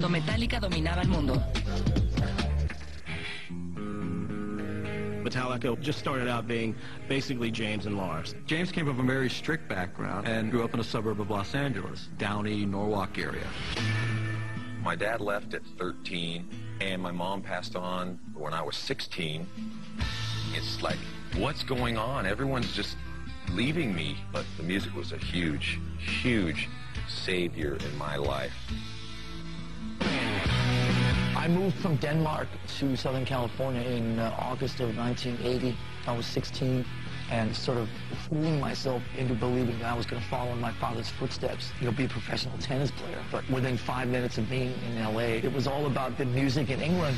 Cuando Metallica Dominaba El Mundo. Metallica just started out being basically James and Lars. James came from a very strict background and grew up in a suburb of Los Angeles, Downey, Norwalk area. My dad left at 13, and my mom passed on when I was 16. It's like, what's going on? Everyone's just leaving me. But the music was a huge, huge savior in my life. I moved from Denmark to Southern California in August of 1980. I was 16 and sort of fooling myself into believing that I was going to follow in my father's footsteps, be a professional tennis player. But within 5 minutes of being in L.A., it was all about the music in England.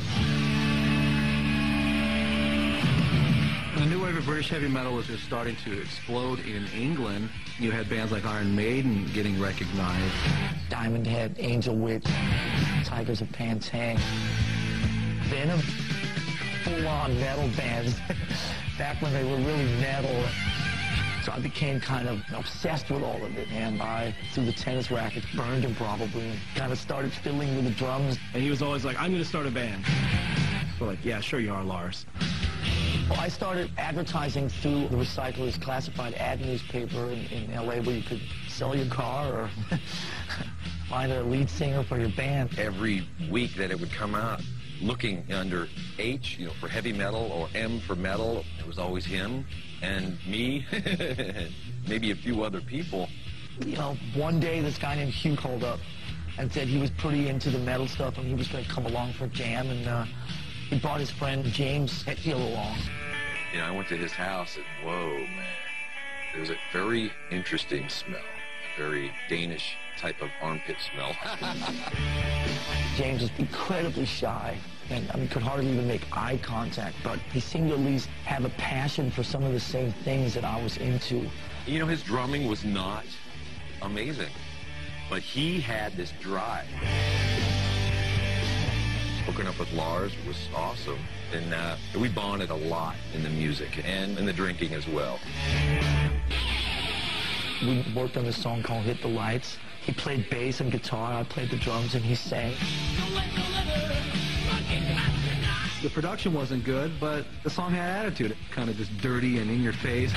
The new wave of British heavy metal was just starting to explode in England. You had bands like Iron Maiden getting recognized. Diamond Head, Angel Witch, Tigers of Pantang, Venom, full-on metal bands, back when they were really metal. So I became kind of obsessed with all of it, and I threw the tennis racket, burned him probably, and kind of started fiddling with the drums. And he was always like, I'm going to start a band. We're like, yeah, sure you are, Lars. Well, I started advertising through the Recycler's classified ad newspaper in L.A. where you could sell your car or find a lead singer for your band. Every week that it would come out, looking under H, for heavy metal, or M for metal, it was always him and me, maybe a few other people. One day this guy named Hugh called up and said he was pretty into the metal stuff and he was going to come along for a jam, and he brought his friend James Hetfield along. I went to his house and, whoa, man. There was a very interesting smell, a very Danish type of armpit smell. James was incredibly shy and could hardly even make eye contact, but he seemed to at least have a passion for some of the same things that I was into. His drumming was not amazing, but he had this drive. Hooking up with Lars was awesome, and we bonded a lot in the music and in the drinking as well. We worked on this song called Hit the Lights. He played bass and guitar, I played the drums, and he sang. The production wasn't good, but the song had attitude, kind of just dirty and in your face.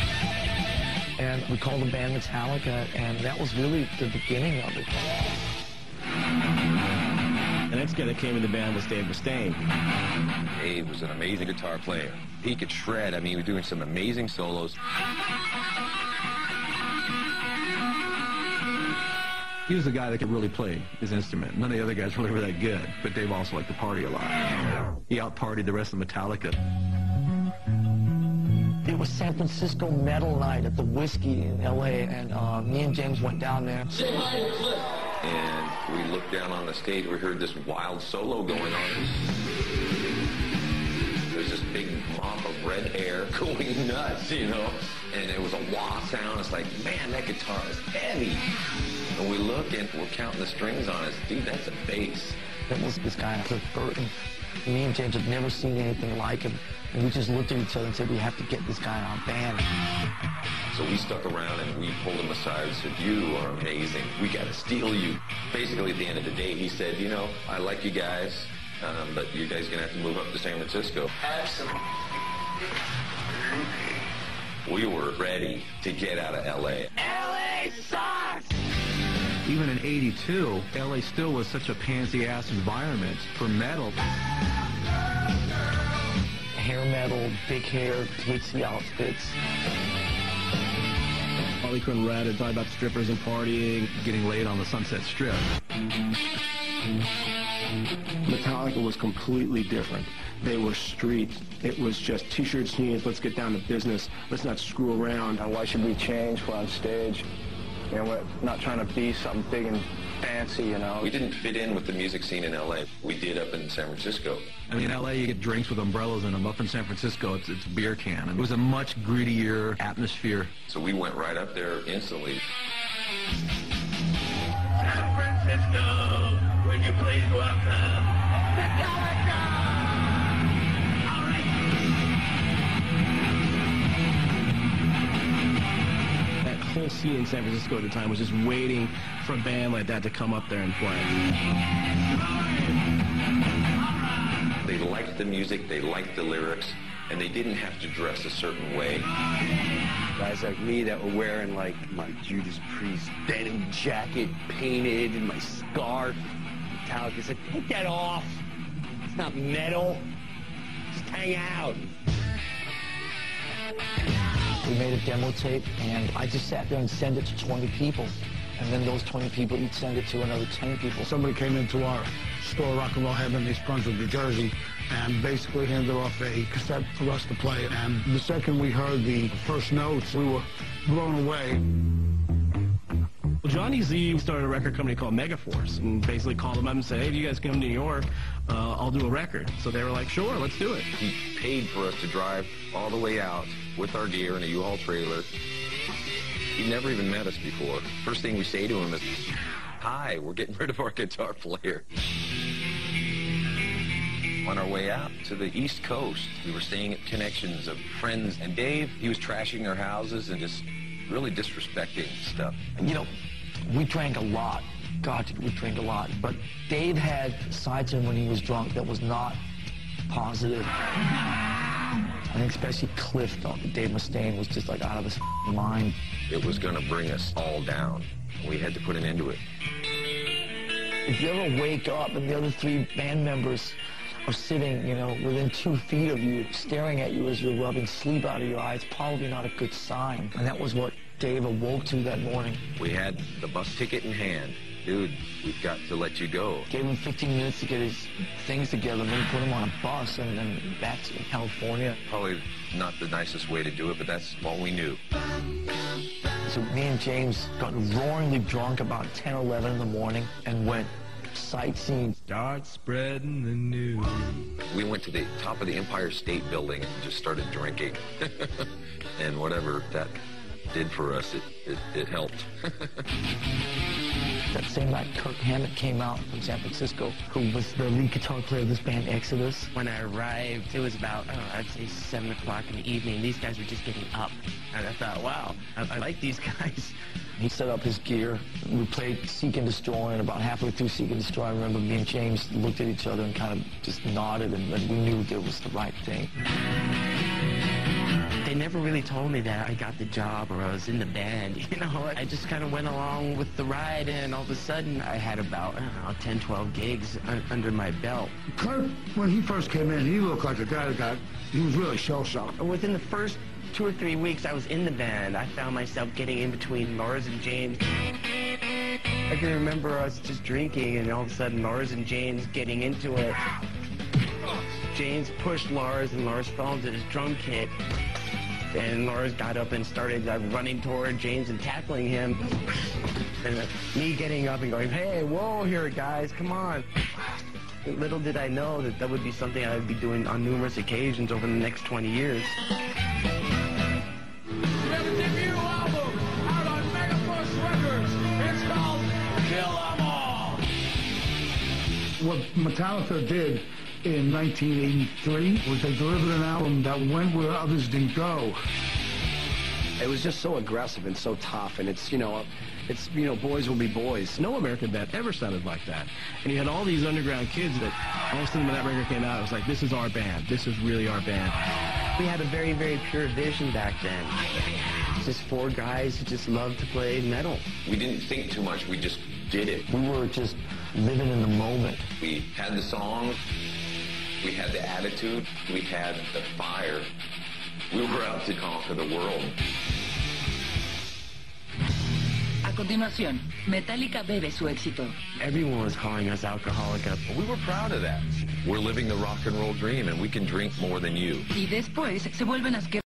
And we called the band Metallica, and that was really the beginning of it. The next guy that came in the band was Dave Mustaine. Dave was an amazing guitar player. He could shred. He was doing some amazing solos. He was the guy that could really play his instrument. None of the other guys really were that good, but Dave also liked to party a lot. He out-partied the rest of Metallica. It was San Francisco Metal Night at the Whiskey in L.A., and me and James went down there. And we looked down on the stage, we heard this wild solo going on. There was this big mop of red hair going nuts, and it was a wah sound. It's like, man, that guitar is heavy. And we look and we're counting the strings on it. Dude, that's a bass. It was this guy, Cliff Burton. Me and James had never seen anything like him. And we just looked at each other and said, we have to get this guy in our band. So we stuck around and we pulled him aside and said, you are amazing. We got to steal you. Basically, at the end of the day, he said, I like you guys, but you guys are going to have to move up to San Francisco. Absolutely. We were ready to get out of L.A. L.A. sucks! Even in '82, L.A. still was such a pansy-ass environment for metal. Hair metal, big hair, glitzy outfits. Harley Quinn Red had talked about strippers and partying, Getting laid on the Sunset Strip. Metallica was completely different. They were street. It was just t-shirts, jeans, let's get down to business. Let's not screw around. Why should we change? We're on stage. We're not trying to be something big and fancy, We didn't fit in with the music scene in L.A. We did up in San Francisco. In L.A. you get drinks with umbrellas in them. Up in San Francisco, it's a beer can. It was a much grittier atmosphere. So we went right up there instantly. San Francisco, would you please welcome Metallica? All right. That whole scene in San Francisco at the time was just waiting for a band like that to come up there and play. They liked the music, they liked the lyrics, and they didn't have to dress a certain way. Guys like me that were wearing like my Judas Priest denim jacket painted and my scarf. Metallica said, take that off. It's not metal. Just hang out. We made a demo tape, and I just sat there and sent it to 20 people. And then those 20 people, each send it to another 10 people. Somebody came into our store, Rock and Roll Heaven, in East Brunswick, New Jersey, and basically handed off a cassette for us to play. And the second we heard the first notes, we were blown away. Well, Johnny Z started a record company called Megaforce and basically called them up and said, hey, if you guys come to New York, I'll do a record. So they were like, sure, let's do it. He paid for us to drive all the way out with our gear in a U-Haul trailer. He'd never even met us before. First thing we say to him is, hi, we're getting rid of our guitar player. On our way out to the East Coast, we were staying at connections of friends, and Dave, he was trashing our houses and just really disrespecting stuff. You know, we drank a lot. God, we drank a lot. But Dave had sides to him when he was drunk that was not positive. I think especially Cliff thought that Dave Mustaine was just like out of his mind. It was going to bring us all down. We had to put an end to it. If you ever wake up and the other 3 band members are sitting, you know, within 2 feet of you, staring at you as you're rubbing sleep out of your eyes, probably not a good sign. And that was what Dave awoke to that morning. We had the bus ticket in hand. Dude, we've got to let you go. Gave him 15 minutes to get his things together, and then put him on a bus and then back to California. Probably not the nicest way to do it, but that's all we knew. So me and James got roaringly drunk about 10 or 11 in the morning and went sightseeing. Start spreading the news. We went to the top of the Empire State Building and just started drinking. And whatever that did for us, it helped. That same night, Kirk Hammett came out from San Francisco, who was the lead guitar player of this band, Exodus. When I arrived, it was about, I'd say 7 o'clock in the evening. These guys were just getting up. And I thought, wow, I like these guys. He set up his gear. We played Seek and Destroy, and about halfway through Seek and Destroy, I remember me and James looked at each other and kind of just nodded, and we knew that it was the right thing. They never really told me that I got the job or I was in the band, you know. I just kind of went along with the ride, and all of a sudden I had about, I don't know, 10, 12 gigs under my belt. Kurt, when he first came in, he looked like a guy he was really shell-shocked. Within the first 2 or 3 weeks I was in the band, I found myself getting in between Lars and James. I can remember us just drinking, and all of a sudden Lars and James getting into it. James pushed Lars, and Lars fell into his drum kit. And Lars got up and started running toward James and tackling him. And me getting up and going, hey, whoa here, guys, come on. Little did I know that that would be something I would be doing on numerous occasions over the next 20 years. We have a debut album out on Megaforce Records. It's called Kill 'Em All. What Metallica did in 1983 was they delivered an album that went where others didn't go. It was just so aggressive and so tough, and it's, you know, boys will be boys. No American band ever sounded like that. And you had all these underground kids that all of a sudden when that record came out, it was like, this is our band. This is really our band. We had a very, very pure vision back then. Just 4 guys who just loved to play metal. We didn't think too much, we just did it. We were just living in the moment. We had the songs, we had the attitude, we had the fire. We were out to conquer the world. A continuación, Metallica bebe su éxito. Everyone was calling us alcoholic. We were proud of that. We're living the rock and roll dream, and we can drink more than you. Y después se vuelven asquerosos.